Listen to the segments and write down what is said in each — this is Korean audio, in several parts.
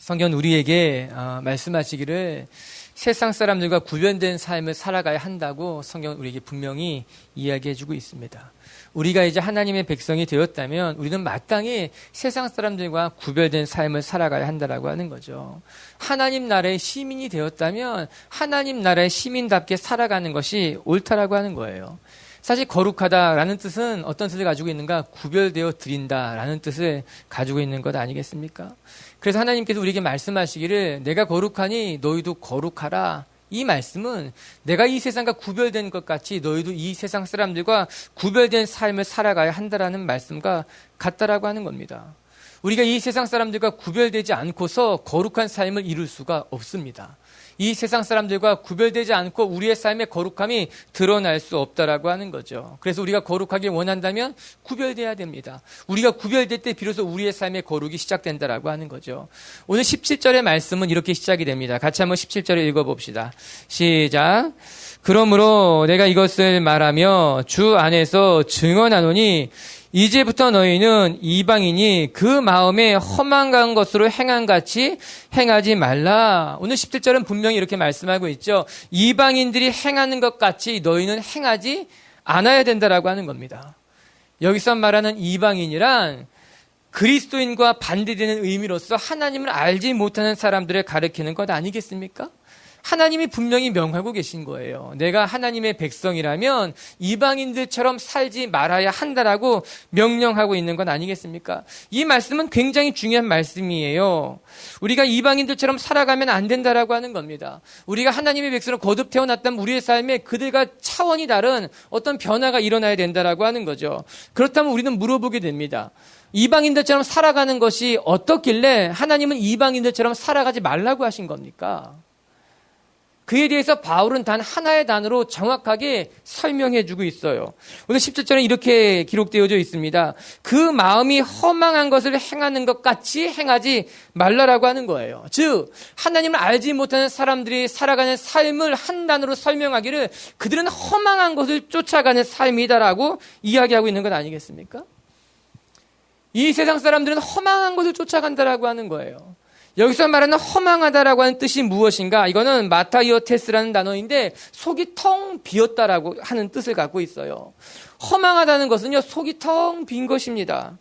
성경은 우리에게 말씀하시기를 세상 사람들과 구별된 삶을 살아가야 한다고 성경은 우리에게 분명히 이야기해주고 있습니다. 우리가 이제 하나님의 백성이 되었다면 우리는 마땅히 세상 사람들과 구별된 삶을 살아가야 한다라고 하는 거죠. 하나님 나라의 시민이 되었다면 하나님 나라의 시민답게 살아가는 것이 옳다라고 하는 거예요. 사실 거룩하다라는 뜻은 어떤 뜻을 가지고 있는가? 구별되어 드린다라는 뜻을 가지고 있는 것 아니겠습니까? 그래서 하나님께서 우리에게 말씀하시기를 내가 거룩하니 너희도 거룩하라. 이 말씀은 내가 이 세상과 구별된 것 같이 너희도 이 세상 사람들과 구별된 삶을 살아가야 한다라는 말씀과 같다라고 하는 겁니다. 우리가 이 세상 사람들과 구별되지 않고서 거룩한 삶을 이룰 수가 없습니다. 이 세상 사람들과 구별되지 않고 우리의 삶의 거룩함이 드러날 수 없다라고 하는 거죠. 그래서 우리가 거룩하게 원한다면 구별돼야 됩니다. 우리가 구별될 때 비로소 우리의 삶의 거룩이 시작된다라고 하는 거죠. 오늘 17절의 말씀은 이렇게 시작이 됩니다. 같이 한번 17절을 읽어봅시다. 시작. 그러므로 내가 이것을 말하며 주 안에서 증언하노니 이제부터 너희는 이방인이 그 마음에 험한 것으로 행한 같이 행하지 말라. 오늘 17절은 분명히 이렇게 말씀하고 있죠. 이방인들이 행하는 것 같이 너희는 행하지 않아야 된다라고 하는 겁니다. 여기서 말하는 이방인이란 그리스도인과 반대되는 의미로서 하나님을 알지 못하는 사람들을 가리키는 것 아니겠습니까? 하나님이 분명히 명하고 계신 거예요. 내가 하나님의 백성이라면 이방인들처럼 살지 말아야 한다라고 명령하고 있는 건 아니겠습니까? 이 말씀은 굉장히 중요한 말씀이에요. 우리가 이방인들처럼 살아가면 안 된다라고 하는 겁니다. 우리가 하나님의 백성으로 거듭 태어났다면 우리의 삶에 그들과 차원이 다른 어떤 변화가 일어나야 된다라고 하는 거죠. 그렇다면 우리는 물어보게 됩니다. 이방인들처럼 살아가는 것이 어떻길래 하나님은 이방인들처럼 살아가지 말라고 하신 겁니까? 그에 대해서 바울은 단 하나의 단어로 정확하게 설명해 주고 있어요. 오늘 17절에 이렇게 기록되어져 있습니다. 그 마음이 허망한 것을 행하는 것 같이 행하지 말라라고 하는 거예요. 즉 하나님을 알지 못하는 사람들이 살아가는 삶을 한 단어로 설명하기를 그들은 허망한 것을 쫓아가는 삶이다라고 이야기하고 있는 것 아니겠습니까? 이 세상 사람들은 허망한 것을 쫓아간다라고 하는 거예요. 여기서 말하는 허망하다라고 하는 뜻이 무엇인가? 이거는 마타이오테스라는 단어인데 속이 텅 비었다라고 하는 뜻을 갖고 있어요. 허망하다는 것은요, 속이 텅 빈 것입니다.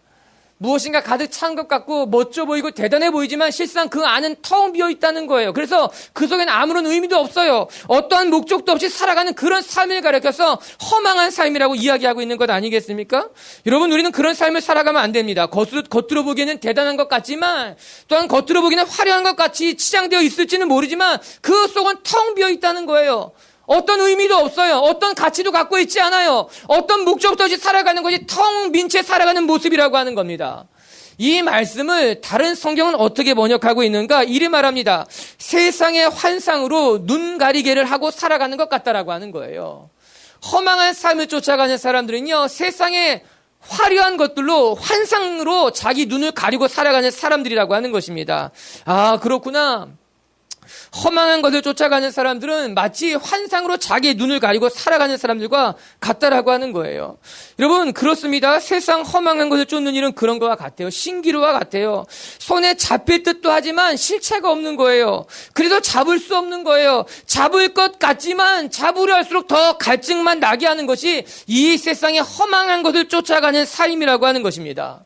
무엇인가 가득 찬 것 같고 멋져 보이고 대단해 보이지만 실상 그 안은 텅 비어 있다는 거예요. 그래서 그 속에는 아무런 의미도 없어요. 어떠한 목적도 없이 살아가는 그런 삶을 가리켜서 허망한 삶이라고 이야기하고 있는 것 아니겠습니까? 여러분, 우리는 그런 삶을 살아가면 안 됩니다. 겉으로 보기에는 대단한 것 같지만 또한 겉으로 보기에는 화려한 것 같이 치장되어 있을지는 모르지만 그 속은 텅 비어 있다는 거예요. 어떤 의미도 없어요. 어떤 가치도 갖고 있지 않아요. 어떤 목적도 없이 살아가는 것이 텅 빈 채 살아가는 모습이라고 하는 겁니다. 이 말씀을 다른 성경은 어떻게 번역하고 있는가? 이리 말합니다. 세상의 환상으로 눈 가리개를 하고 살아가는 것 같다라고 하는 거예요. 허망한 삶을 쫓아가는 사람들은요, 세상의 화려한 것들로 환상으로 자기 눈을 가리고 살아가는 사람들이라고 하는 것입니다. 아, 그렇구나. 허망한 것을 쫓아가는 사람들은 마치 환상으로 자기의 눈을 가리고 살아가는 사람들과 같다라고 하는 거예요. 여러분, 그렇습니다. 세상 허망한 것을 쫓는 일은 그런 것과 같아요. 신기루와 같아요. 손에 잡힐 듯도 하지만 실체가 없는 거예요. 그래도 잡을 수 없는 거예요. 잡을 것 같지만 잡으려 할수록 더 갈증만 나게 하는 것이 이 세상의 허망한 것을 쫓아가는 삶이라고 하는 것입니다.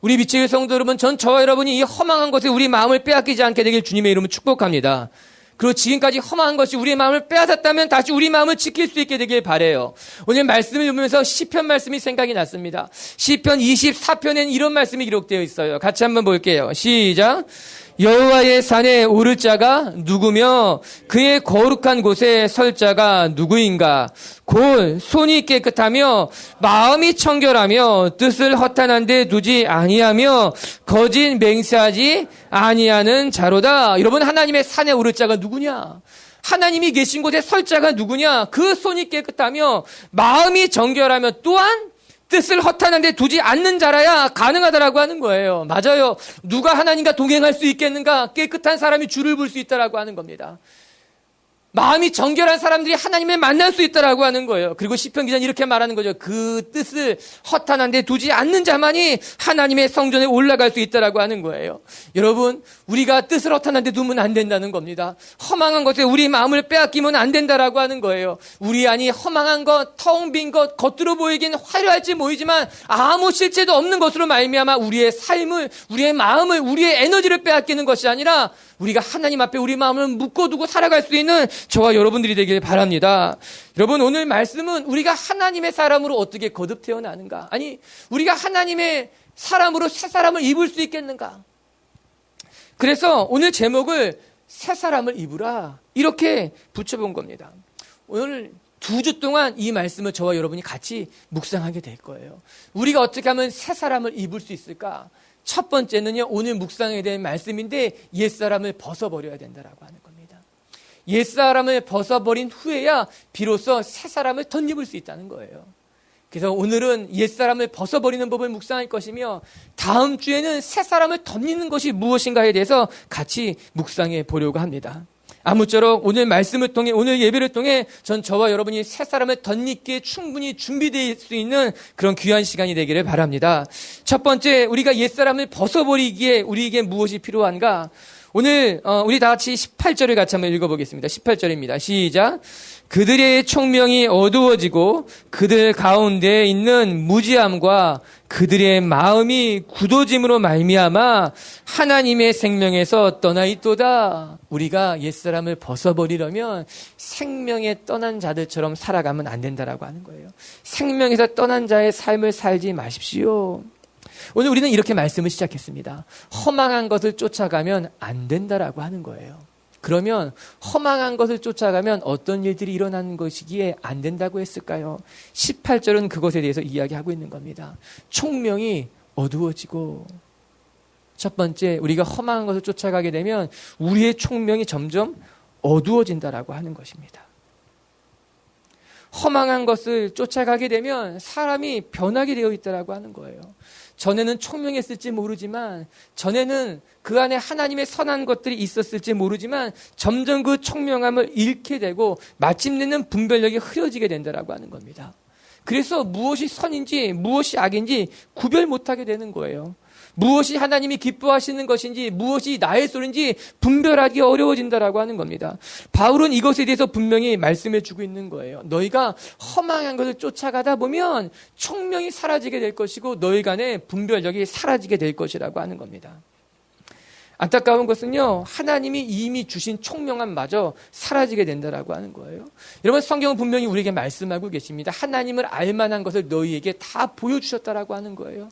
우리 빛의 성도 여러분, 저와 여러분이 이 허망한 것에 우리 마음을 빼앗기지 않게 되길 주님의 이름으로 축복합니다. 그리고 지금까지 허망한 것이 우리의 마음을 빼앗았다면 다시 우리 마음을 지킬 수 있게 되길 바라요. 오늘 말씀을 읽으면서 시편 말씀이 생각이 났습니다. 시편 24편에는 이런 말씀이 기록되어 있어요. 같이 한번 볼게요. 시작. 여호와의 산에 오를 자가 누구며 그의 거룩한 곳에 설 자가 누구인가? 곧 손이 깨끗하며 마음이 청결하며 뜻을 허탄한 데 두지 아니하며 거짓 맹세하지 아니하는 자로다. 여러분, 하나님의 산에 오를 자가 누구냐? 하나님이 계신 곳에 설 자가 누구냐? 그 손이 깨끗하며 마음이 정결하며 또한 뜻을 허탄한 데 두지 않는 자라야 가능하다라고 하는 거예요. 맞아요. 누가 하나님과 동행할 수 있겠는가? 깨끗한 사람이 주를 볼 수 있다라고 하는 겁니다. 마음이 정결한 사람들이 하나님을 만날 수 있다라고 하는 거예요. 그리고 시편 기자는 이렇게 말하는 거죠. 그 뜻을 허탄한 데 두지 않는 자만이 하나님의 성전에 올라갈 수 있다라고 하는 거예요. 여러분, 우리가 뜻을 허탄한 데 두면 안 된다는 겁니다. 허망한 것에 우리 마음을 빼앗기면 안 된다라고 하는 거예요. 우리 안이 허망한 것, 텅 빈 것, 겉으로 보이긴 화려할지 보이지만 아무 실체도 없는 것으로 말미암아 우리의 삶을, 우리의 마음을, 우리의 에너지를 빼앗기는 것이 아니라 우리가 하나님 앞에 우리 마음을 묶어두고 살아갈 수 있는 저와 여러분들이 되길 바랍니다. 여러분, 오늘 말씀은 우리가 하나님의 사람으로 어떻게 거듭 태어나는가? 아니, 우리가 하나님의 사람으로 새 사람을 입을 수 있겠는가? 그래서 오늘 제목을 새 사람을 입으라 이렇게 붙여본 겁니다. 오늘 2주 동안 이 말씀을 저와 여러분이 같이 묵상하게 될 거예요. 우리가 어떻게 하면 새 사람을 입을 수 있을까? 첫 번째는요, 오늘 묵상에 대한 말씀인데 옛사람을 벗어버려야 된다라고 하는 겁니다. 옛사람을 벗어버린 후에야 비로소 새 사람을 덧입을 수 있다는 거예요. 그래서 오늘은 옛사람을 벗어버리는 법을 묵상할 것이며 다음 주에는 새 사람을 덧입는 것이 무엇인가에 대해서 같이 묵상해 보려고 합니다. 아무쪼록 오늘 말씀을 통해, 오늘 예배를 통해 저와 여러분이 새 사람을 덧입기에 충분히 준비될 수 있는 그런 귀한 시간이 되기를 바랍니다. 첫 번째, 우리가 옛사람을 벗어버리기에 우리에게 무엇이 필요한가? 오늘 우리 다 같이 18절을 같이 한번 읽어보겠습니다. 18절입니다. 시작. 그들의 총명이 어두워지고 그들 가운데 있는 무지함과 그들의 마음이 굳어짐으로 말미암아 하나님의 생명에서 떠나 있도다. 우리가 옛사람을 벗어버리려면 생명에 떠난 자들처럼 살아가면 안 된다라고 하는 거예요. 생명에서 떠난 자의 삶을 살지 마십시오. 오늘 우리는 이렇게 말씀을 시작했습니다. 허망한 것을 쫓아가면 안 된다라고 하는 거예요. 그러면 허망한 것을 쫓아가면 어떤 일들이 일어나는 것이기에 안 된다고 했을까요? 18절은 그것에 대해서 이야기하고 있는 겁니다. 총명이 어두워지고, 첫 번째, 우리가 허망한 것을 쫓아가게 되면 우리의 총명이 점점 어두워진다라고 하는 것입니다. 허망한 것을 쫓아가게 되면 사람이 변하게 되어 있다라고 하는 거예요. 전에는 총명했을지 모르지만, 전에는 그 안에 하나님의 선한 것들이 있었을지 모르지만 점점 그 총명함을 잃게 되고 마침내는 분별력이 흐려지게 된다라고 하는 겁니다. 그래서 무엇이 선인지 무엇이 악인지 구별 못하게 되는 거예요. 무엇이 하나님이 기뻐하시는 것인지 무엇이 나의 소리인지 분별하기 어려워진다라고 하는 겁니다. 바울은 이것에 대해서 분명히 말씀해 주고 있는 거예요. 너희가 허망한 것을 쫓아가다 보면 총명이 사라지게 될 것이고 너희 간의 분별력이 사라지게 될 것이라고 하는 겁니다. 안타까운 것은요, 하나님이 이미 주신 총명함마저 사라지게 된다라고 하는 거예요. 여러분, 성경은 분명히 우리에게 말씀하고 계십니다. 하나님을 알만한 것을 너희에게 다 보여주셨다라고 하는 거예요.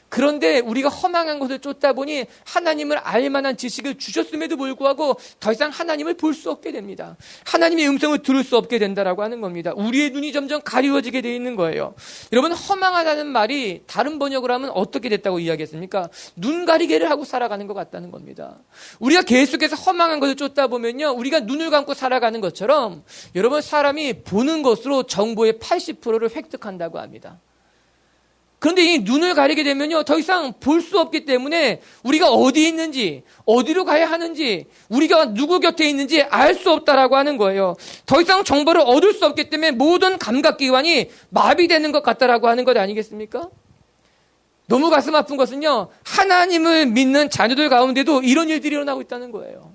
그런데 우리가 허망한 것을 쫓다 보니 하나님을 알만한 지식을 주셨음에도 불구하고 더 이상 하나님을 볼 수 없게 됩니다. 하나님의 음성을 들을 수 없게 된다라고 하는 겁니다. 우리의 눈이 점점 가리워지게 되어 있는 거예요. 여러분, 허망하다는 말이 다른 번역을 하면 어떻게 됐다고 이야기했습니까? 눈 가리개를 하고 살아가는 것 같다는 겁니다. 우리가 계속해서 허망한 것을 쫓다 보면요, 우리가 눈을 감고 살아가는 것처럼 여러분, 사람이 보는 것으로 정보의 80%를 획득한다고 합니다. 그런데 이 눈을 가리게 되면요, 더 이상 볼 수 없기 때문에 우리가 어디 있는지, 어디로 가야 하는지, 우리가 누구 곁에 있는지 알 수 없다라고 하는 거예요. 더 이상 정보를 얻을 수 없기 때문에 모든 감각기관이 마비되는 것 같다라고 하는 것 아니겠습니까? 너무 가슴 아픈 것은요, 하나님을 믿는 자녀들 가운데도 이런 일들이 일어나고 있다는 거예요.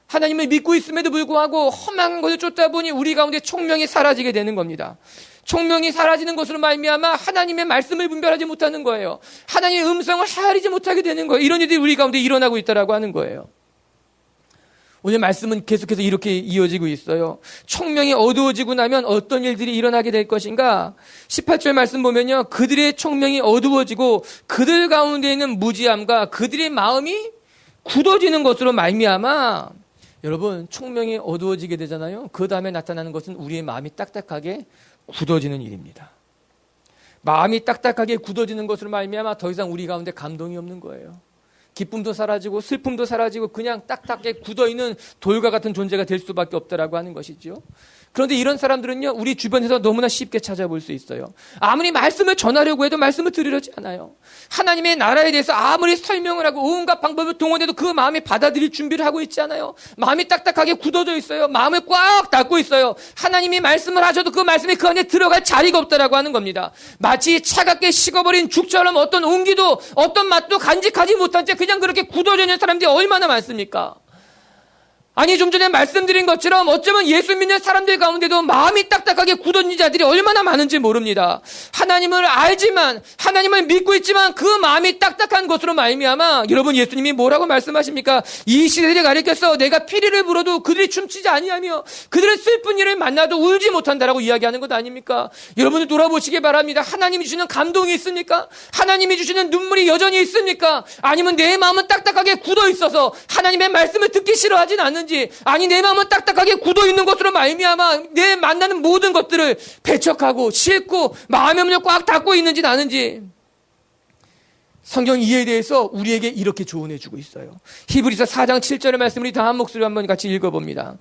하나님을 믿고 있음에도 불구하고 허망한 것을 쫓다 보니 우리 가운데 총명이 사라지게 되는 겁니다. 총명이 사라지는 것으로 말미암아 하나님의 말씀을 분별하지 못하는 거예요. 하나님의 음성을 헤아리지 못하게 되는 거예요. 이런 일들이 우리 가운데 일어나고 있다라고 하는 거예요. 오늘 말씀은 계속해서 이렇게 이어지고 있어요. 총명이 어두워지고 나면 어떤 일들이 일어나게 될 것인가? 18절 말씀 보면요, 그들의 총명이 어두워지고 그들 가운데 있는 무지함과 그들의 마음이 굳어지는 것으로 말미암아, 여러분, 총명이 어두워지게 되잖아요. 그 다음에 나타나는 것은 우리의 마음이 딱딱하게 굳어지는 일입니다. 마음이 딱딱하게 굳어지는 것으로 말미암아 더 이상 우리 가운데 감동이 없는 거예요. 기쁨도 사라지고 슬픔도 사라지고 그냥 딱딱하게 굳어있는 돌과 같은 존재가 될 수밖에 없다라고 하는 것이죠. 그런데 이런 사람들은요, 우리 주변에서 너무나 쉽게 찾아볼 수 있어요. 아무리 말씀을 전하려고 해도 말씀을 들으려지 않아요. 하나님의 나라에 대해서 아무리 설명을 하고 온갖 방법을 동원해도 그 마음이 받아들일 준비를 하고 있지 않아요. 마음이 딱딱하게 굳어져 있어요. 마음을 꽉 닫고 있어요. 하나님이 말씀을 하셔도 그 말씀이 그 안에 들어갈 자리가 없다라고 하는 겁니다. 마치 차갑게 식어버린 죽처럼 어떤 온기도 어떤 맛도 간직하지 못한 채 그냥 그렇게 굳어져 있는 사람들이 얼마나 많습니까? 아니, 좀 전에 말씀드린 것처럼 어쩌면 예수 믿는 사람들 가운데도 마음이 딱딱하게 굳어진 자들이 얼마나 많은지 모릅니다. 하나님을 알지만, 하나님을 믿고 있지만 그 마음이 딱딱한 것으로 말미암아, 여러분, 예수님이 뭐라고 말씀하십니까? 이 시대를 가리켜서 내가 피리를 불어도 그들이 춤추지 아니하며 그들은 슬픈 일을 만나도 울지 못한다라고 이야기하는 것 아닙니까? 여러분들 돌아보시기 바랍니다. 하나님이 주시는 감동이 있습니까? 하나님이 주시는 눈물이 여전히 있습니까? 아니면 내 마음은 딱딱하게 굳어 있어서 하나님의 말씀을 듣기 싫어하진 않는, 아니 내 마음은 딱딱하게 굳어있는 것으로 말미암아 내 만나는 모든 것들을 배척하고 싫고 마음의 문을 꽉 닫고 있는지 아는지, 성경 이에 대해서 우리에게 이렇게 조언해주고 있어요. 히브리서 4장 7절의 말씀을 다 한 목소리로 한번 같이 읽어봅니다.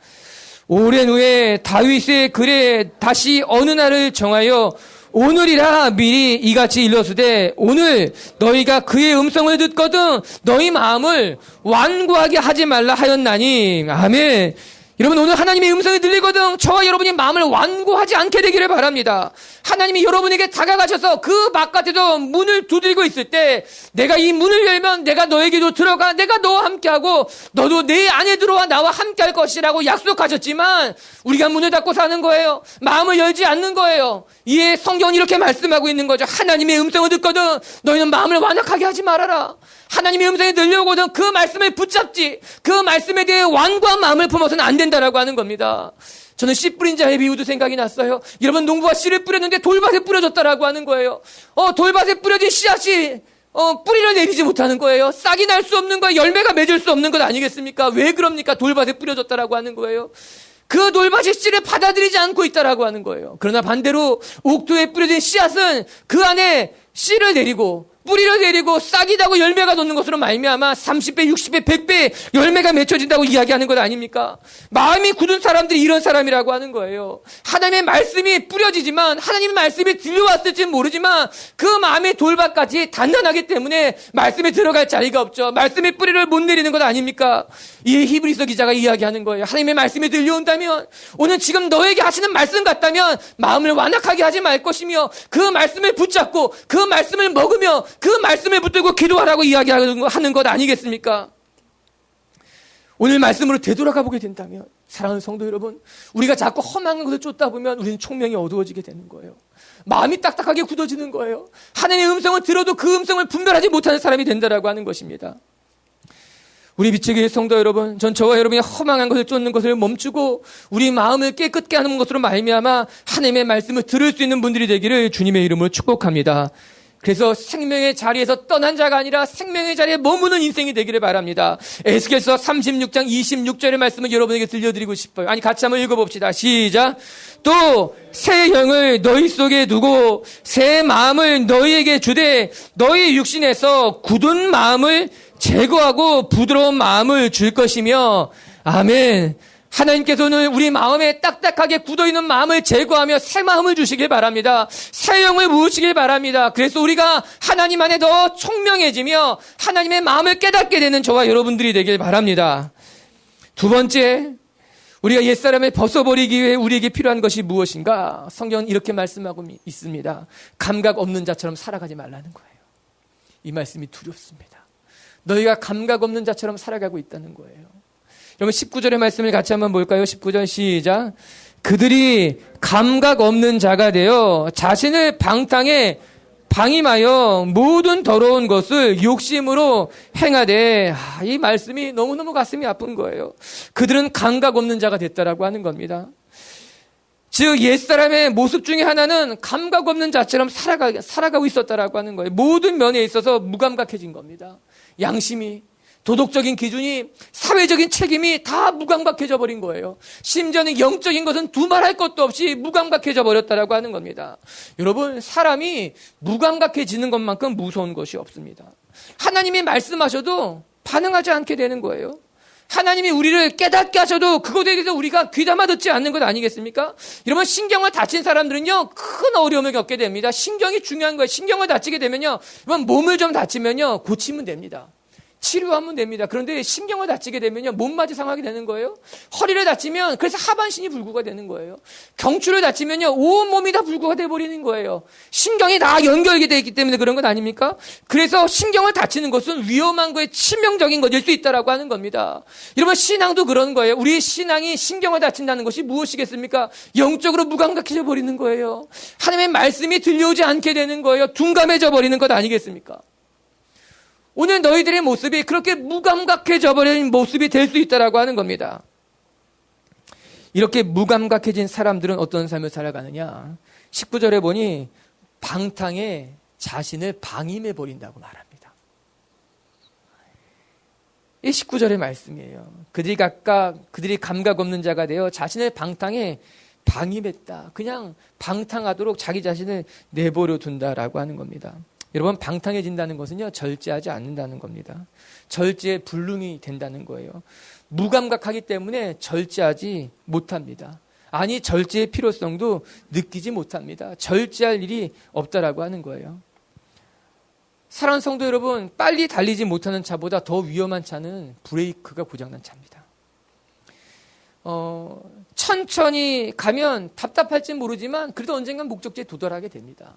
오랜 후에 다윗의 글에 다시 어느 날을 정하여 오늘이라 미리 이같이 일렀으되 오늘 너희가 그의 음성을 듣거든 너희 마음을 완고하게 하지 말라 하였나니. 아멘. 여러분, 오늘 하나님의 음성이 들리거든 저와 여러분이 마음을 완고하지 않게 되기를 바랍니다. 하나님이 여러분에게 다가가셔서 그 바깥에도 문을 두드리고 있을 때 내가 이 문을 열면 내가 너에게도 들어가 내가 너와 함께하고 너도 내 안에 들어와 나와 함께할 것이라고 약속하셨지만 우리가 문을 닫고 사는 거예요. 마음을 열지 않는 거예요. 이에 성경은 이렇게 말씀하고 있는 거죠. 하나님의 음성을 듣거든 너희는 마음을 완악하게 하지 말아라. 하나님의 음성이 들려오거든 그 말씀을 붙잡지, 그 말씀에 대해 완고한 마음을 품어서는 안 된다라고 하는 겁니다. 저는 씨 뿌린 자의 비유도 생각이 났어요. 여러분, 농부가 씨를 뿌렸는데 돌밭에 뿌려졌다라고 하는 거예요. 돌밭에 뿌려진 씨앗이 뿌리를 내리지 못하는 거예요. 싹이 날 수 없는 거예요. 열매가 맺을 수 없는 것 아니겠습니까? 왜 그럽니까? 돌밭에 뿌려졌다라고 하는 거예요. 그 돌밭이 씨를 받아들이지 않고 있다라고 하는 거예요. 그러나 반대로 옥토에 뿌려진 씨앗은 그 안에 씨를 내리고 뿌리를 내리고 싹이 나고 열매가 돋는 것으로 말미암아 30배, 60배, 100배 열매가 맺혀진다고 이야기하는 것 아닙니까? 마음이 굳은 사람들이 이런 사람이라고 하는 거예요. 하나님의 말씀이 뿌려지지만 하나님의 말씀이 들려왔을지는 모르지만 그 마음의 돌밭까지 단단하기 때문에 말씀에 들어갈 자리가 없죠. 말씀의 뿌리를 못 내리는 것 아닙니까? 이 히브리서 기자가 이야기하는 거예요. 하나님의 말씀이 들려온다면, 오늘 지금 너에게 하시는 말씀 같다면 마음을 완악하게 하지 말 것이며 그 말씀을 붙잡고 그 말씀을 먹으며 그 말씀을 붙들고 기도하라고 이야기하는 것 아니겠습니까? 오늘 말씀으로 되돌아가 보게 된다면, 사랑하는 성도 여러분, 우리가 자꾸 험한 것을 쫓다 보면 우리는 총명이 어두워지게 되는 거예요. 마음이 딱딱하게 굳어지는 거예요. 하나님의 음성을 들어도 그 음성을 분별하지 못하는 사람이 된다라고 하는 것입니다. 우리 빛의 교회 성도 여러분, 전 저와 여러분이 허망한 것을 쫓는 것을 멈추고 우리 마음을 깨끗게 하는 것으로 말미암아 하나님의 말씀을 들을 수 있는 분들이 되기를 주님의 이름으로 축복합니다. 그래서 생명의 자리에서 떠난 자가 아니라 생명의 자리에 머무는 인생이 되기를 바랍니다. 에스겔서 36장 26절의 말씀을 여러분에게 들려드리고 싶어요. 아니, 같이 한번 읽어봅시다. 시작. 또 새 영을 너희 속에 두고 새 마음을 너희에게 주되 너희 육신에서 굳은 마음을 제거하고 부드러운 마음을 줄 것이며. 아멘. 하나님께서는 우리 마음에 딱딱하게 굳어있는 마음을 제거하며 새 마음을 주시길 바랍니다. 새 영을 부으시길 바랍니다. 그래서 우리가 하나님 안에 더 총명해지며 하나님의 마음을 깨닫게 되는 저와 여러분들이 되길 바랍니다. 두 번째, 우리가 옛사람을 벗어버리기 위해 우리에게 필요한 것이 무엇인가? 성경은 이렇게 말씀하고 있습니다. 감각 없는 자처럼 살아가지 말라는 거예요. 이 말씀이 두렵습니다. 너희가 감각 없는 자처럼 살아가고 있다는 거예요. 여러분, 19절의 말씀을 같이 한번 볼까요? 19절 시작. 그들이 감각 없는 자가 되어 자신을 방탕에 방임하여 모든 더러운 것을 욕심으로 행하되. 이 말씀이 너무너무 가슴이 아픈 거예요. 그들은 감각 없는 자가 됐다라고 하는 겁니다. 즉, 옛사람의 모습 중에 하나는 감각 없는 자처럼 살아가고 있었다라고 하는 거예요. 모든 면에 있어서 무감각해진 겁니다. 양심이, 도덕적인 기준이, 사회적인 책임이 다 무감각해져 버린 거예요. 심지어는 영적인 것은 두말할 것도 없이 무감각해져 버렸다라고 하는 겁니다. 여러분, 사람이 무감각해지는 것만큼 무서운 것이 없습니다. 하나님이 말씀하셔도 반응하지 않게 되는 거예요. 하나님이 우리를 깨닫게 하셔도 그것에 대해서 우리가 귀담아 듣지 않는 것 아니겠습니까? 여러분, 신경을 다친 사람들은요, 큰 어려움을 겪게 됩니다. 신경이 중요한 거예요. 신경을 다치게 되면요, 여러분, 몸을 좀 다치면요, 고치면 됩니다. 치료하면 됩니다. 그런데 신경을 다치게 되면요, 몸마저 상하게 되는 거예요. 허리를 다치면 그래서 하반신이 불구가 되는 거예요. 경추를 다치면요, 온 몸이 다 불구가 돼버리는 거예요. 신경이 다 연결이 되어 있기 때문에 그런 것 아닙니까? 그래서 신경을 다치는 것은 위험한 거에 치명적인 것일 수 있다라고 하는 겁니다. 여러분, 신앙도 그런 거예요. 우리의 신앙이 신경을 다친다는 것이 무엇이겠습니까? 영적으로 무감각해져 버리는 거예요. 하나님의 말씀이 들려오지 않게 되는 거예요. 둔감해져 버리는 것 아니겠습니까? 오늘 너희들의 모습이 그렇게 무감각해져 버린 모습이 될 수 있다라고 하는 겁니다. 이렇게 무감각해진 사람들은 어떤 삶을 살아가느냐? 19절에 보니 방탕에 자신을 방임해 버린다고 말합니다. 이 19절의 말씀이에요. 그들이 감각 없는 자가 되어 자신을 방탕에 방임했다. 그냥 방탕하도록 자기 자신을 내버려 둔다라고 하는 겁니다. 여러분, 방탕해진다는 것은요, 절제하지 않는다는 겁니다. 절제에 불능이 된다는 거예요. 무감각하기 때문에 절제하지 못합니다. 아니, 절제의 필요성도 느끼지 못합니다. 절제할 일이 없다라고 하는 거예요. 사랑하는 성도 여러분, 빨리 달리지 못하는 차보다 더 위험한 차는 브레이크가 고장난 차입니다. 천천히 가면 답답할지 모르지만 그래도 언젠간 목적지에 도달하게 됩니다.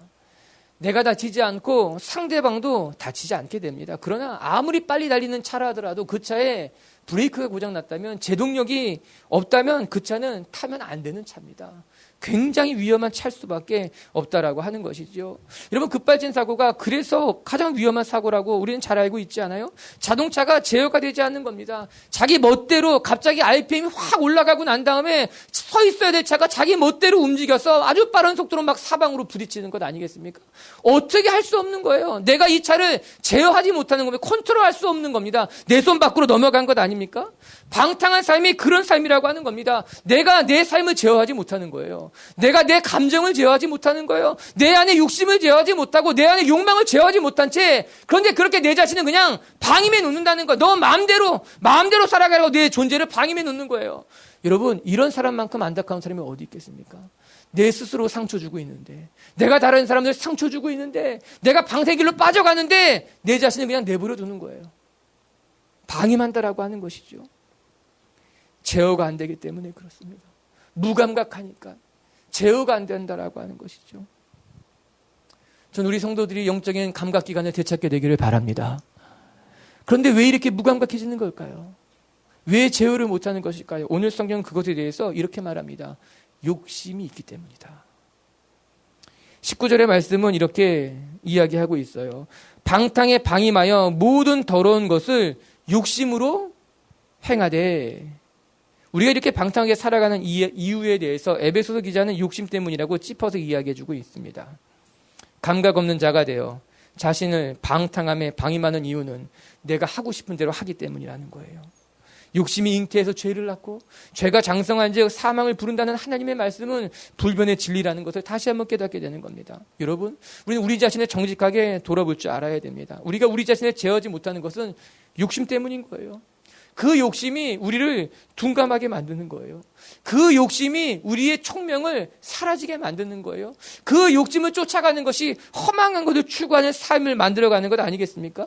내가 다치지 않고 상대방도 다치지 않게 됩니다. 그러나 아무리 빨리 달리는 차라 하더라도 그 차에 브레이크가 고장났다면, 제동력이 없다면 그 차는 타면 안 되는 차입니다. 굉장히 위험한 차일 수밖에 없다라고 하는 것이죠. 여러분, 급발진 사고가 그래서 가장 위험한 사고라고 우리는 잘 알고 있지 않아요? 자동차가 제어가 되지 않는 겁니다. 자기 멋대로 갑자기 RPM이 확 올라가고 난 다음에 서 있어야 될 차가 자기 멋대로 움직여서 아주 빠른 속도로 막 사방으로 부딪히는 것 아니겠습니까? 어떻게 할 수 없는 거예요. 내가 이 차를 제어하지 못하는 겁니다. 컨트롤할 수 없는 겁니다. 내 손 밖으로 넘어간 것 아닙니까? 방탕한 삶이 그런 삶이라고 하는 겁니다. 내가 내 삶을 제어하지 못하는 거예요. 내가 내 감정을 제어하지 못하는 거예요. 내 안에 욕심을 제어하지 못하고 내 안에 욕망을 제어하지 못한 채, 그런데 그렇게 내 자신을 그냥 방임해 놓는다는 거예요. 너 마음대로 살아가려고 내 존재를 방임해 놓는 거예요. 여러분, 이런 사람만큼 안타까운 사람이 어디 있겠습니까? 내 스스로 상처 주고 있는데, 내가 다른 사람들 상처 주고 있는데, 내가 방새길로 빠져가는데 내 자신을 그냥 내버려 두는 거예요. 방임한다라고 하는 것이죠. 제어가 안 되기 때문에 그렇습니다. 무감각하니까 제어가 안 된다라고 하는 것이죠. 전 우리 성도들이 영적인 감각기관을 되찾게 되기를 바랍니다. 그런데 왜 이렇게 무감각해지는 걸까요? 왜 제어를 못하는 것일까요? 오늘 성경은 그것에 대해서 이렇게 말합니다. 욕심이 있기 때문이다. 19절의 말씀은 이렇게 이야기하고 있어요. 방탕에 방임하여 모든 더러운 것을 욕심으로 행하되. 우리가 이렇게 방탕하게 살아가는 이유에 대해서 에베소서 기자는 욕심 때문이라고 짚어서 이야기해주고 있습니다. 감각 없는 자가 되어 자신을 방탕함에 방임하는 이유는 내가 하고 싶은 대로 하기 때문이라는 거예요. 욕심이 잉태해서 죄를 낳고 죄가 장성한 즉 사망을 부른다는 하나님의 말씀은 불변의 진리라는 것을 다시 한번 깨닫게 되는 겁니다. 여러분, 우리는 우리 자신을 정직하게 돌아볼 줄 알아야 됩니다. 우리가 우리 자신을 제어하지 못하는 것은 욕심 때문인 거예요. 그 욕심이 우리를 둔감하게 만드는 거예요. 그 욕심이 우리의 총명을 사라지게 만드는 거예요. 그 욕심을 쫓아가는 것이 허망한 것을 추구하는 삶을 만들어가는 것 아니겠습니까?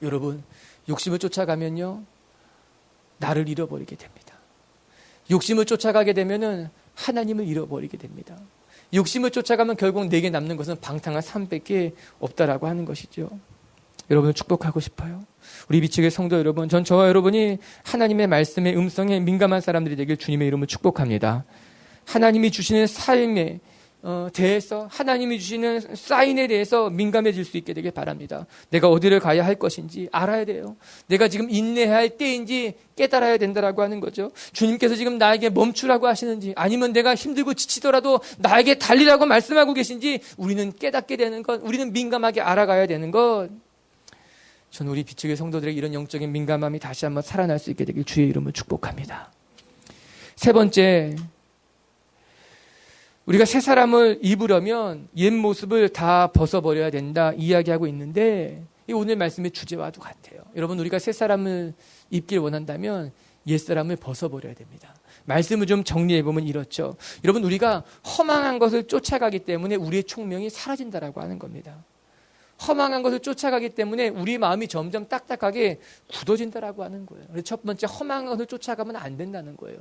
여러분, 욕심을 쫓아가면요, 나를 잃어버리게 됩니다. 욕심을 쫓아가게 되면은 하나님을 잃어버리게 됩니다. 욕심을 쫓아가면 결국 내게 남는 것은 방탕한 삶밖에 없다라고 하는 것이죠. 여러분을 축복하고 싶어요. 우리 비치의 성도 여러분, 전 저와 여러분이 하나님의 말씀의 음성에 민감한 사람들이 되길 주님의 이름으로 축복합니다. 하나님이 주시는 삶에 대해서, 하나님이 주시는 사인에 대해서 민감해질 수 있게 되길 바랍니다. 내가 어디를 가야 할 것인지 알아야 돼요. 내가 지금 인내해야 할 때인지 깨달아야 된다라고 하는 거죠. 주님께서 지금 나에게 멈추라고 하시는지, 아니면 내가 힘들고 지치더라도 나에게 달리라고 말씀하고 계신지 우리는 깨닫게 되는 것, 우리는 민감하게 알아가야 되는 것. 저는 우리 비축의 성도들에게 이런 영적인 민감함이 다시 한번 살아날 수 있게 되길 주의 이름으로 축복합니다. 세 번째, 우리가 새 사람을 입으려면 옛 모습을 다 벗어버려야 된다 이야기하고 있는데, 이 오늘 말씀의 주제와도 같아요. 여러분, 우리가 새 사람을 입길 원한다면 옛사람을 벗어버려야 됩니다. 말씀을 좀 정리해보면 이렇죠. 여러분, 우리가 허망한 것을 쫓아가기 때문에 우리의 총명이 사라진다라고 하는 겁니다. 허망한 것을 쫓아가기 때문에 우리 마음이 점점 딱딱하게 굳어진다라고 하는 거예요. 그래서 첫 번째, 허망한 것을 쫓아가면 안 된다는 거예요.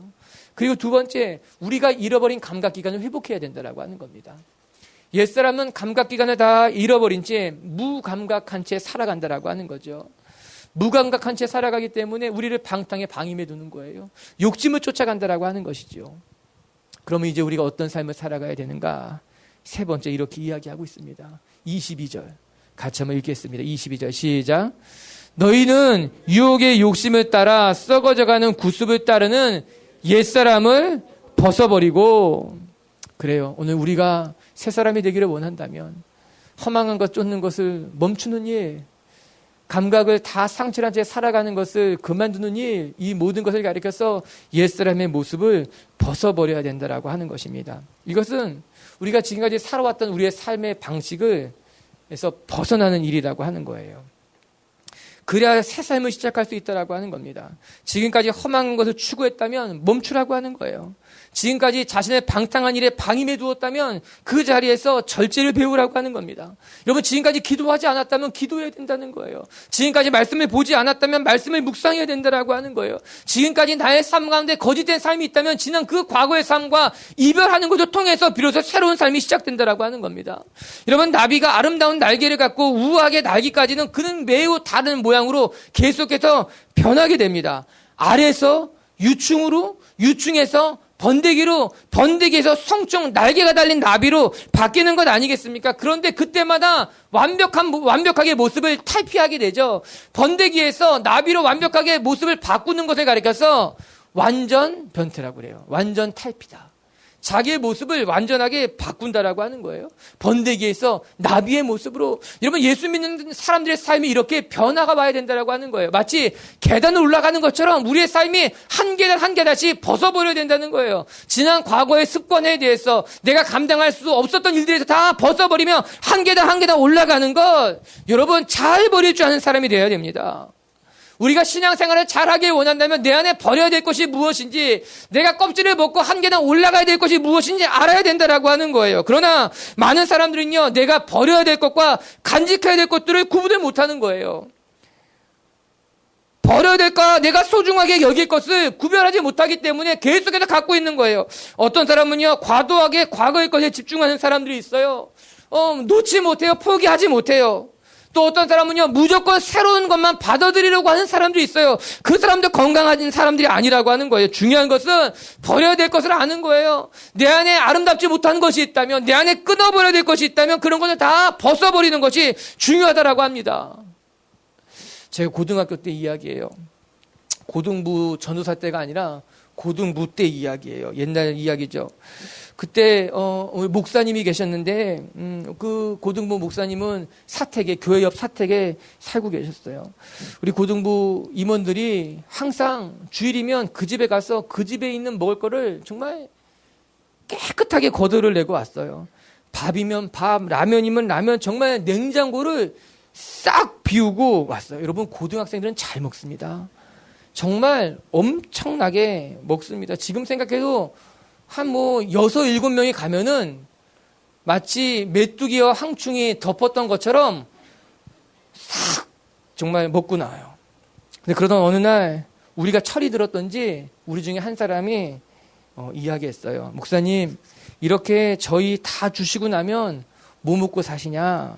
그리고 두 번째, 우리가 잃어버린 감각기관을 회복해야 된다라고 하는 겁니다. 옛사람은 감각기관을 다 잃어버린 채 무감각한 채 살아간다라고 하는 거죠. 무감각한 채 살아가기 때문에 우리를 방탕에 방임해 두는 거예요. 욕심을 쫓아간다라고 하는 것이죠. 그러면 이제 우리가 어떤 삶을 살아가야 되는가? 세 번째, 이렇게 이야기하고 있습니다. 22절 같이 한번 읽겠습니다. 22절 시작. 너희는 유혹의 욕심을 따라 썩어져가는 구습을 따르는 옛사람을 벗어버리고. 그래요. 오늘 우리가 새 사람이 되기를 원한다면 허망한 것 쫓는 것을 멈추는 일, 감각을 다 상실한 채 살아가는 것을 그만두는 일, 이 모든 것을 가리켜서 옛사람의 모습을 벗어버려야 된다라고 하는 것입니다. 이것은 우리가 지금까지 살아왔던 우리의 삶의 방식을 에서 벗어나는 일이라고 하는 거예요. 그래야 새 삶을 시작할 수 있다라고 하는 겁니다. 지금까지 험한 것을 추구했다면 멈추라고 하는 거예요. 지금까지 자신의 방탕한 일에 방임해 두었다면 그 자리에서 절제를 배우라고 하는 겁니다. 여러분, 지금까지 기도하지 않았다면 기도해야 된다는 거예요. 지금까지 말씀을 보지 않았다면 말씀을 묵상해야 된다라고 하는 거예요. 지금까지 나의 삶 가운데 거짓된 삶이 있다면 지난 그 과거의 삶과 이별하는 것을 통해서 비로소 새로운 삶이 시작된다라고 하는 겁니다. 여러분, 나비가 아름다운 날개를 갖고 우아하게 날기까지는 그는 매우 다른 모양으로 계속해서 변하게 됩니다. 알에서 유충으로, 유충에서 번데기로, 번데기에서 성총 날개가 달린 나비로 바뀌는 것 아니겠습니까? 그런데 그때마다 완벽하게 모습을 탈피하게 되죠. 번데기에서 나비로 완벽하게 모습을 바꾸는 것을 가리켜서 완전 변태라고 그래요. 완전 탈피다. 자기의 모습을 완전하게 바꾼다라고 하는 거예요. 번데기에서 나비의 모습으로. 여러분, 예수 믿는 사람들의 삶이 이렇게 변화가 와야 된다라고 하는 거예요. 마치 계단을 올라가는 것처럼 우리의 삶이 한 계단 한 계단씩 벗어버려야 된다는 거예요. 지난 과거의 습관에 대해서 내가 감당할 수 없었던 일들에서 다 벗어버리며 한 계단 한 계단 올라가는 것, 여러분, 잘 버릴 줄 아는 사람이 되어야 됩니다. 우리가 신앙생활을 잘하길 원한다면 내 안에 버려야 될 것이 무엇인지, 내가 껍질을 벗고 한 계단 올라가야 될 것이 무엇인지 알아야 된다라고 하는 거예요. 그러나 많은 사람들은요, 내가 버려야 될 것과 간직해야 될 것들을 구분을 못하는 거예요. 버려야 될까, 내가 소중하게 여길 것을 구별하지 못하기 때문에 계속해서 갖고 있는 거예요. 어떤 사람은요, 과도하게 과거의 것에 집중하는 사람들이 있어요. 놓지 못해요. 포기하지 못해요. 또 어떤 사람은요, 무조건 새로운 것만 받아들이려고 하는 사람들이 있어요. 그 사람도 건강한 사람들이 아니라고 하는 거예요. 중요한 것은 버려야 될 것을 아는 거예요. 내 안에 아름답지 못한 것이 있다면, 내 안에 끊어버려야 될 것이 있다면 그런 것을 다 벗어버리는 것이 중요하다라고 합니다. 제가 고등학교 때 이야기예요. 고등부 전도사 때가 아니라 고등부 때 이야기예요. 옛날 이야기죠. 그때 목사님이 계셨는데 그 고등부 목사님은 사택에, 교회 옆 사택에 살고 계셨어요. 우리 고등부 임원들이 항상 주일이면 그 집에 가서 그 집에 있는 먹을 거를 정말 깨끗하게 거들을 내고 왔어요. 밥이면 밥, 라면이면 라면, 정말 냉장고를 싹 비우고 왔어요. 여러분, 고등학생들은 잘 먹습니다. 정말 엄청나게 먹습니다. 지금 생각해도 한 6, 7명이 가면은 마치 메뚜기와 항충이 덮었던 것처럼 싹 정말 먹고 나와요. 근데 그러던 어느 날 우리가 철이 들었던지 우리 중에 한 사람이 이야기했어요. 목사님, 이렇게 저희 다 주시고 나면 뭐 먹고 사시냐?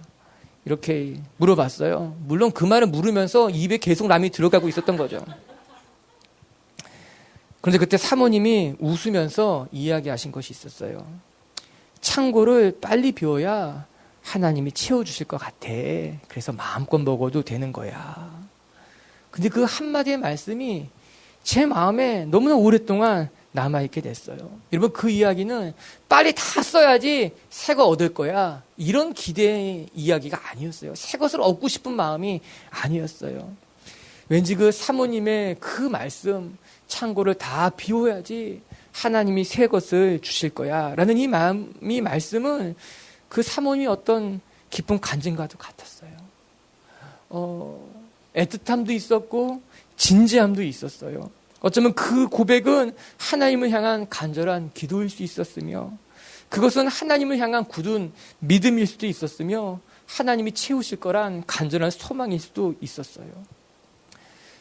이렇게 물어봤어요. 물론 그 말을 물으면서 입에 계속 람이 들어가고 있었던 거죠. 그런데 그때 사모님이 웃으면서 이야기하신 것이 있었어요. 창고를 빨리 비워야 하나님이 채워주실 것 같아. 그래서 마음껏 먹어도 되는 거야. 근데 그 한마디의 말씀이 제 마음에 너무나 오랫동안 남아있게 됐어요. 여러분, 그 이야기는 빨리 다 써야지 새 거 얻을 거야, 이런 기대의 이야기가 아니었어요. 새 것을 얻고 싶은 마음이 아니었어요. 왠지 그 사모님의 그 말씀, 창고를 다 비워야지 하나님이 새 것을 주실 거야 라는 이 말씀은 그 사모님의 어떤 깊은 간증과도 같았어요. 애틋함도 있었고 진지함도 있었어요. 어쩌면 그 고백은 하나님을 향한 간절한 기도일 수 있었으며, 그것은 하나님을 향한 굳은 믿음일 수도 있었으며, 하나님이 채우실 거란 간절한 소망일 수도 있었어요.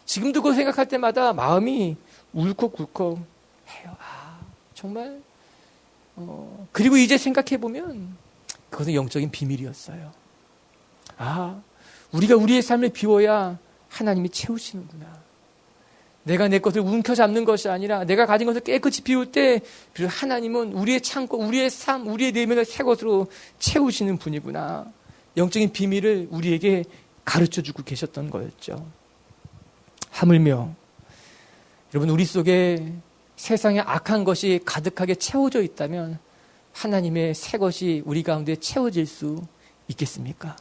지금도 그거 생각할 때마다 마음이 울컥울컥 해요. 정말 그리고 이제 생각해보면 그것은 영적인 비밀이었어요. 우리가 우리의 삶을 비워야 하나님이 채우시는구나. 내가 내 것을 움켜잡는 것이 아니라 내가 가진 것을 깨끗이 비울 때 하나님은 우리의 창고, 우리의 삶, 우리의 내면을 새 것으로 채우시는 분이구나. 영적인 비밀을 우리에게 가르쳐주고 계셨던 거였죠. 하물며 여러분, 우리 속에 세상에 악한 것이 가득하게 채워져 있다면 하나님의 새 것이 우리 가운데 채워질 수 있겠습니까?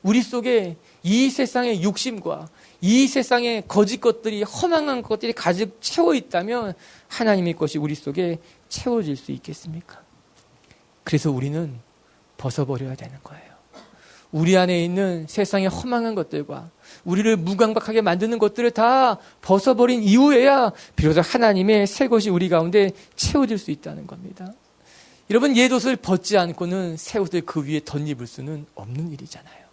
우리 속에 이 세상의 욕심과 이 세상의 거짓 것들이, 허망한 것들이 가득 채워 있다면 하나님의 것이 우리 속에 채워질 수 있겠습니까? 그래서 우리는 벗어버려야 되는 거예요. 우리 안에 있는 세상의 허망한 것들과 우리를 무감각하게 만드는 것들을 다 벗어버린 이후에야 비로소 하나님의 새 것이 우리 가운데 채워질 수 있다는 겁니다. 여러분, 옛 옷을 벗지 않고는 새 옷을 그 위에 덧입을 수는 없는 일이잖아요.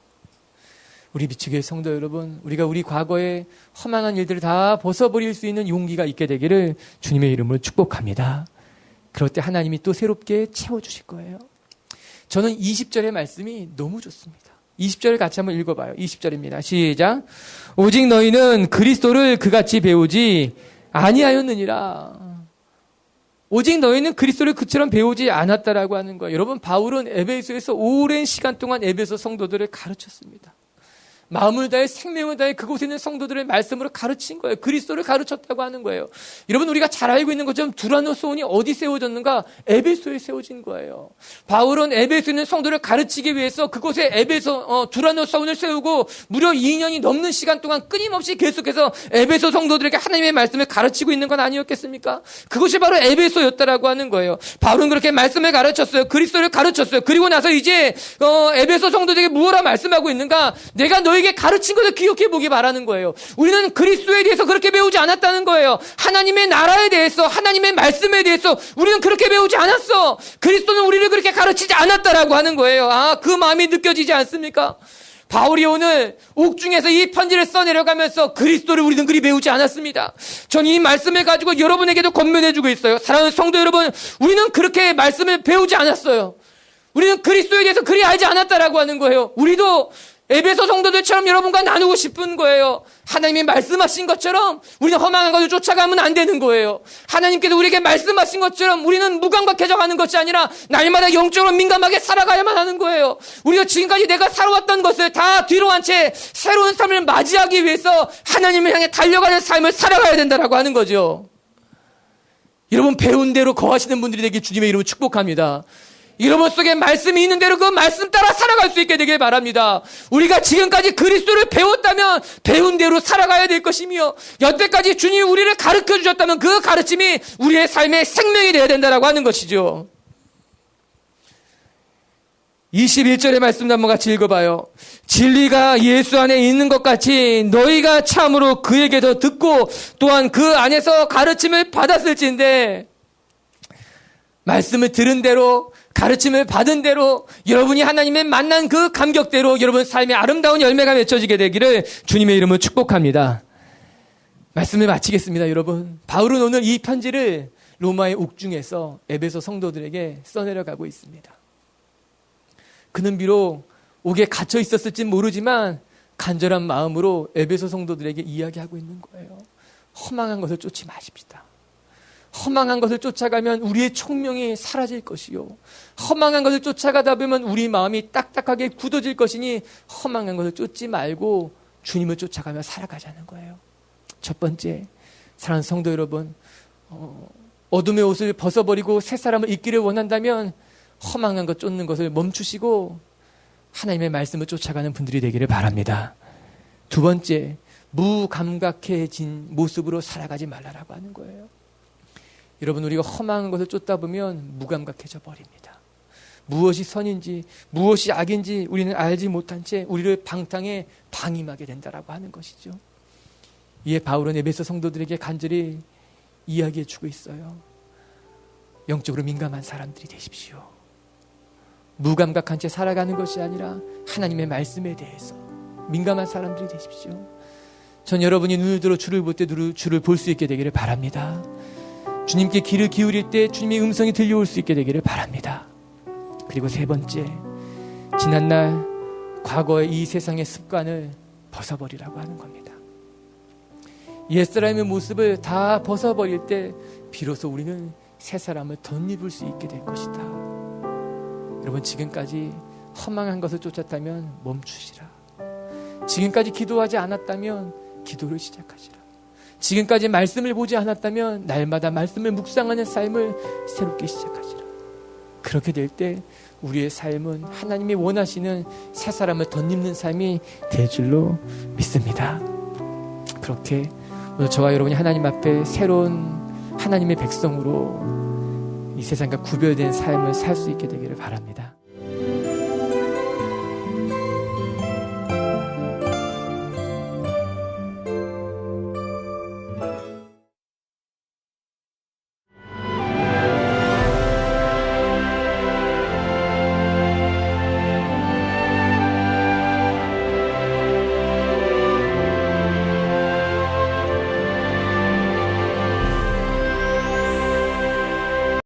우리 미치교회 성도 여러분, 우리가 우리 과거의 허망한 일들을 다 벗어버릴 수 있는 용기가 있게 되기를 주님의 이름으로 축복합니다. 그럴 때 하나님이 또 새롭게 채워주실 거예요. 저는 20절의 말씀이 너무 좋습니다. 20절을 같이 한번 읽어봐요. 20절입니다. 시작. 오직 너희는 그리스도를 그같이 배우지 아니하였느니라. 오직 너희는 그리스도를 그처럼 배우지 않았다라고 하는 거예요. 여러분, 바울은 에베소에서 오랜 시간 동안 에베소 성도들을 가르쳤습니다. 마음을 다해 생명을 다해 그곳에 있는 성도들의 말씀으로 가르친 거예요. 그리스도를 가르쳤다고 하는 거예요. 여러분, 우리가 잘 알고 있는 것처럼 두라노 소원이 어디 세워졌는가? 에베소에 세워진 거예요. 바울은 에베소에 있는 성도를 가르치기 위해서 그곳에 두라노 소원을 세우고 무려 2년이 넘는 시간 동안 끊임없이 계속해서 에베소 성도들에게 하나님의 말씀을 가르치고 있는 건 아니었겠습니까? 그것이 바로 에베소였다라고 하는 거예요. 바울은 그렇게 말씀을 가르쳤어요. 그리스도를 가르쳤어요. 그리고 나서 이제 에베소 성도들에게 무엇라 말씀하고 있는가? 내가 너에게 가르친 것을 기억해 보기 바라는 거예요. 우리는 그리스도에 대해서 그렇게 배우지 않았다는 거예요. 하나님의 나라에 대해서, 하나님의 말씀에 대해서 우리는 그렇게 배우지 않았어. 그리스도는 우리를 그렇게 가르치지 않았다라고 하는 거예요. 그 마음이 느껴지지 않습니까? 바울이 오늘 옥중에서 이 편지를 써내려가면서 그리스도를 우리는 그리 배우지 않았습니다. 전 이 말씀을 가지고 여러분에게도 권면해주고 있어요. 사랑하는 성도 여러분, 우리는 그렇게 말씀을 배우지 않았어요. 우리는 그리스도에 대해서 그리 알지 않았다라고 하는 거예요. 우리도 에베소 성도들처럼 여러분과 나누고 싶은 거예요. 하나님이 말씀하신 것처럼 우리는 허망한 것을 쫓아가면 안 되는 거예요. 하나님께서 우리에게 말씀하신 것처럼 우리는 무감각해져 가는 것이 아니라 날마다 영적으로 민감하게 살아가야만 하는 거예요. 우리가 지금까지 내가 살아왔던 것을 다 뒤로 한 채 새로운 삶을 맞이하기 위해서 하나님을 향해 달려가는 삶을 살아가야 된다라고 하는 거죠. 여러분, 배운 대로 거하시는 분들이 되길 주님의 이름으로 축복합니다. 여러분 속에 말씀이 있는 대로 그 말씀 따라 살아갈 수 있게 되길 바랍니다. 우리가 지금까지 그리스도를 배웠다면 배운 대로 살아가야 될 것이며, 여태까지 주님이 우리를 가르쳐 주셨다면 그 가르침이 우리의 삶의 생명이 되어야 된다라고 하는 것이죠. 21절의 말씀도 한번 같이 읽어봐요. 진리가 예수 안에 있는 것 같이 너희가 참으로 그에게서 듣고 또한 그 안에서 가르침을 받았을진데, 말씀을 들은 대로, 가르침을 받은 대로, 여러분이 하나님의 만난 그 감격대로 여러분 삶의 아름다운 열매가 맺혀지게 되기를 주님의 이름으로 축복합니다. 말씀을 마치겠습니다. 여러분, 바울은 오늘 이 편지를 로마의 옥중에서 에베소 성도들에게 써내려가고 있습니다. 그는 비록 옥에 갇혀 있었을진 모르지만 간절한 마음으로 에베소 성도들에게 이야기하고 있는 거예요. 허망한 것을 쫓지 마십시다. 허망한 것을 쫓아가면 우리의 총명이 사라질 것이요, 허망한 것을 쫓아가다 보면 우리 마음이 딱딱하게 굳어질 것이니 허망한 것을 쫓지 말고 주님을 쫓아가며 살아가자는 거예요. 첫 번째, 사랑하는 성도 여러분, 어둠의 옷을 벗어버리고 새 사람을 입기를 원한다면 허망한 것 쫓는 것을 멈추시고 하나님의 말씀을 쫓아가는 분들이 되기를 바랍니다. 두 번째, 무감각해진 모습으로 살아가지 말라라고 하는 거예요. 여러분, 우리가 허망한 것을 쫓다 보면 무감각해져 버립니다. 무엇이 선인지 무엇이 악인지 우리는 알지 못한 채 우리를 방탕에 방임하게 된다라고 하는 것이죠. 이에 바울은 에베소 성도들에게 간절히 이야기해 주고 있어요. 영적으로 민감한 사람들이 되십시오. 무감각한 채 살아가는 것이 아니라 하나님의 말씀에 대해서 민감한 사람들이 되십시오. 전 여러분이 눈을 들어 주를 볼 때 주를 볼 수 있게 되기를 바랍니다. 주님께 귀를 기울일 때 주님의 음성이 들려올 수 있게 되기를 바랍니다. 그리고 세 번째, 지난날 과거의 이 세상의 습관을 벗어버리라고 하는 겁니다. 옛사람의 모습을 다 벗어버릴 때 비로소 우리는 새 사람을 덧입을 수 있게 될 것이다. 여러분, 지금까지 허망한 것을 쫓았다면 멈추시라. 지금까지 기도하지 않았다면 기도를 시작하시라. 지금까지 말씀을 보지 않았다면 날마다 말씀을 묵상하는 삶을 새롭게 시작하시라. 그렇게 될 때 우리의 삶은 하나님이 원하시는 새 사람을 덧입는 삶이 될 줄로 믿습니다. 그렇게 오늘 저와 여러분이 하나님 앞에 새로운 하나님의 백성으로 이 세상과 구별된 삶을 살 수 있게 되기를 바랍니다.